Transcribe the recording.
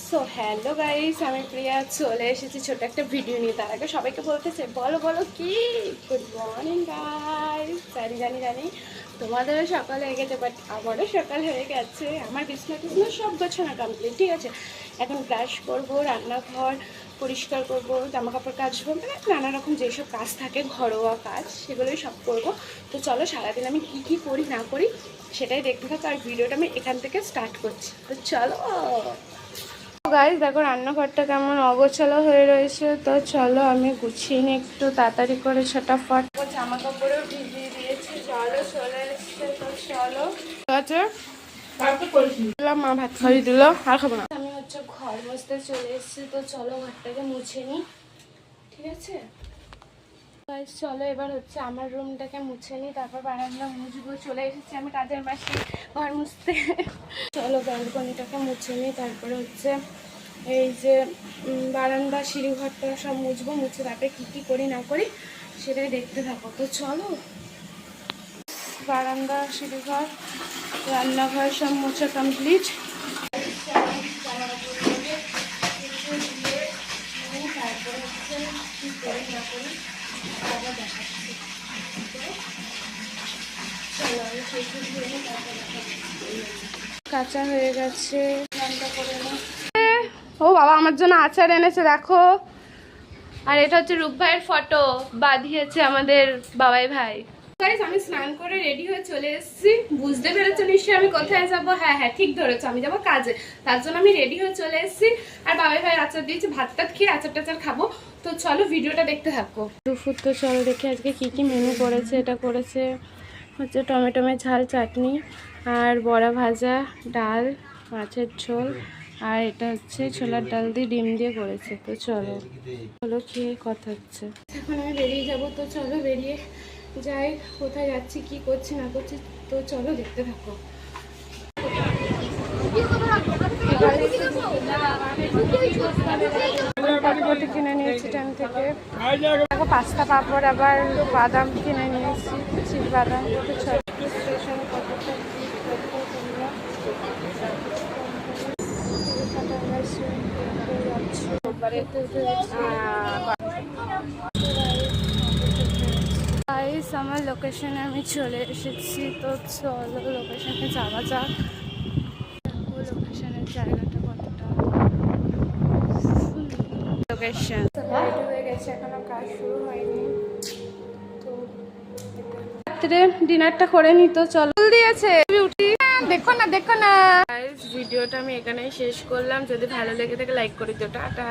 So hello guys, আমি প্রিয়া চলে এসেছি ছোট একটা ভিডিও নিয়ে। তার আগে সবাইকে বলতেছে বলো বলো কি গুড মর্নিং গাইস। জানি তোমাদেরও সকাল হয়ে গেছে, বাট আমারও সকাল হয়ে গেছে। আমার বিছনা টিছনা সব গোছানো কমপ্লিট, ঠিক আছে। এখন ব্রাশ করবো, রান্নাঘর পরিষ্কার করবো, জামা কাপড় কাচবো, মানে নানা রকম যেসব কাজ থাকে ঘরোয়া কাজ সেগুলোই সব করবো। তো চলো সারাদিন আমি কি করি না করি সেটাই দেখতে থাকো, আর ভিডিওটা আমি এখান থেকে স্টার্ট করছি। তো চলো গাইস, দেখো রান্নাঘরটা কেমন অগোছালো হয়ে রয়েছে। তো চলো আমি গুছিয়ে নিই একটু তাড়াতাড়ি করে, ছটাফট। জামা কাপড়ও ভিজিয়ে দিয়েছি, জলও চলে এসছে। তো চলো আছে মা ভাত খাইয়ে দিল, আর খাবো না। আমি হচ্ছে ঘর মুছতে চলে এসেছি। তো চলো ঘরটাকে মুছে নিই, ঠিক আছে। চলো এবার হচ্ছে আমার রুমটাকে মুছে নিই, তারপর বারান্দা মুছবো। চলে এসেছি আমি কাজের মাসে ঘর মুছতে। চলো ব্যালকনিটাকে মুছে নিই, তারপরে হচ্ছে এই যে বারান্দা সিঁড়ি ঘরটা সব মুছবো। মুছে তারপরে কী করি না করি সেটাই দেখতে থাকো। তো চলো বারান্দা সিঁড়ি ঘর রান্নাঘর সব মুছে কমপ্লিট। তারপরে হচ্ছে কী করি না করি কাঁচা হয়ে গেছে। ও বাবা আমার জন্য আচার এনেছে দেখো। আর এটা হচ্ছে রূপ ভাইয়ের ফটো বাঁধিয়েছে আমাদের বাবাই ভাই। আমি স্নান করে রেডি হয়ে চলে এসেছি। বুঝতে পেরেছো নিশ্চয়ই আমি কোথায় যাবো? হ্যাঁ ঠিক ধরেছো, আমি যাবো কাজে। তার জন্য আমি রেডি হয়ে চলে এসেছি। আর বাবাই ভাই আচার দিয়েছে, ভাত টাত খেয়ে আচার টাচার খাবো। তো চলো ভিডিওটা দেখতে থাকো। দুপুর তো চলো দেখি আজকে কি মেনু করেছে। এটা করেছে হচ্ছে টমেটো ঝাল চাটনি, আর বড়া ভাজা, ডাল, মাছের ঝোল, আর এটা হচ্ছে ছোলার ডাল দিয়ে ডিম দিয়ে করেছে। তো চলো খেয়ে কথা হচ্ছে। এখন আমি বেরিয়ে যাবো। তো চলো বেরিয়ে যাই, কোথায় যাচ্ছি কি করছি না করছি। তো চলো দেখতে থাকো। কিনে নিয়েছি ট্রেন থেকে। দেখো পাস্তা পাপড়, আবার বাদাম কিনে নিয়েছি, চিট বাদাম। স্টেশন কতটা আমার লোকেশনে আমি চলে এসেছি। তো চলো লোকেশনে যাওয়া যাক। লোকেশনের জায়গাটা কতটা লোকেশন রেডি হয়ে গেছে, এখনো কাজ শুরু হয়নি। তো রাত্রে ডিনারটা করে নি। তো চলো দিয়েছে উঠি, দেখো না। ভিডিওটা আমি এখানেই শেষ করলাম। যদি ভালো লেগে থাকে লাইক করে দিও। টাটা।